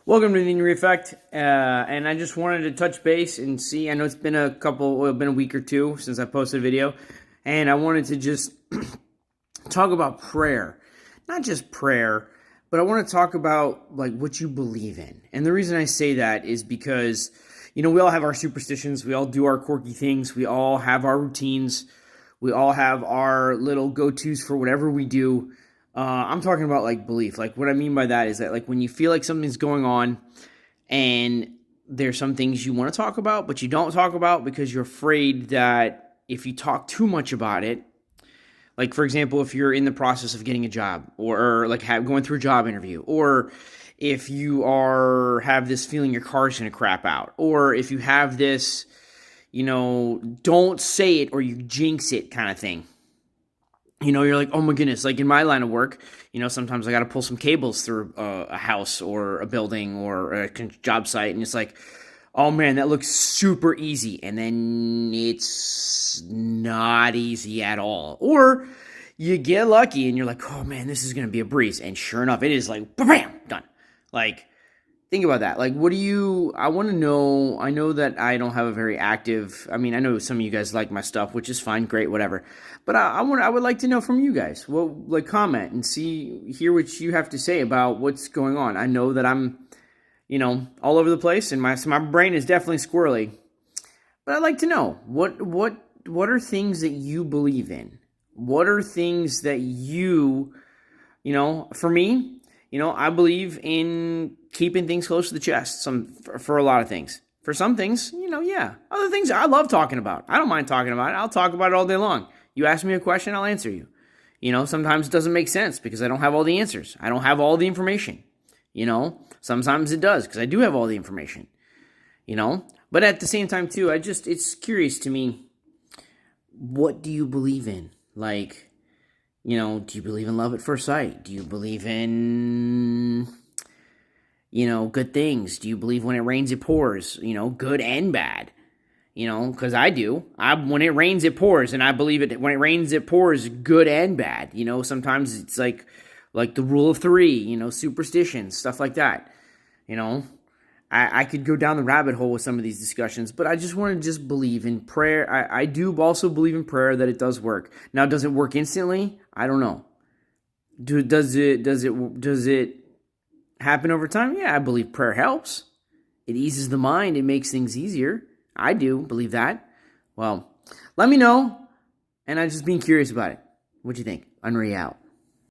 Welcome to the Henri Affect, and I just wanted to touch base and see. I know it's been a week or two since I posted a video, and I wanted to just talk about prayer, not just prayer, but I want to talk about like what you believe in. And the reason I say that is because we all have our superstitions, we all do our quirky things, we all have our routines, we all have our little go-tos for whatever we do. I'm talking about like belief. Like what I mean by that is that like when you feel like something's going on and there's some things you want to talk about, but you don't talk about because you're afraid that if you talk too much about it, like for example, if you're in the process of getting a job or like going through a job interview, or if you have this feeling your car's going to crap out, or if you have this, don't say it or you jinx it kind of thing. You're like, oh my goodness, like in my line of work, sometimes I got to pull some cables through a house or a building or a job site. And it's like, oh man, that looks super easy. And then it's not easy at all. Or you get lucky and you're like, oh man, this is going to be a breeze. And sure enough, it is like, bam, done. Like, think about that. Like, I want to know, I know that I don't have a very active, I know some of you guys like my stuff, which is fine, great, whatever. But I would like to know from you guys. Well, like comment and hear what you have to say about what's going on. I know that I'm, all over the place and my brain is definitely squirrely. But I'd like to know, what are things that you believe in? What are things that for me, I believe in keeping things close to the chest for a lot of things. For some things, yeah. Other things I love talking about. I don't mind talking about it. I'll talk about it all day long. You ask me a question, I'll answer you. Sometimes it doesn't make sense because I don't have all the answers. I don't have all the information. Sometimes it does because I do have all the information. But at the same time too, it's curious to me, what do you believe in? Like, do you believe in love at first sight? Do you believe in, good things? Do you believe when it rains, it pours, good and bad? Because I do. When it rains, it pours, and I believe it. When it rains, it pours, good and bad. Sometimes it's like the rule of three, superstitions, stuff like that. I could go down the rabbit hole with some of these discussions, but I just want to believe in prayer. I do also believe in prayer, that it does work. Now, does it work instantly? I don't know. Does it happen over time? Yeah, I believe prayer helps. It eases the mind. It makes things easier. I do believe that. Well, let me know, and I'm just being curious about it. What do you think? Henri out.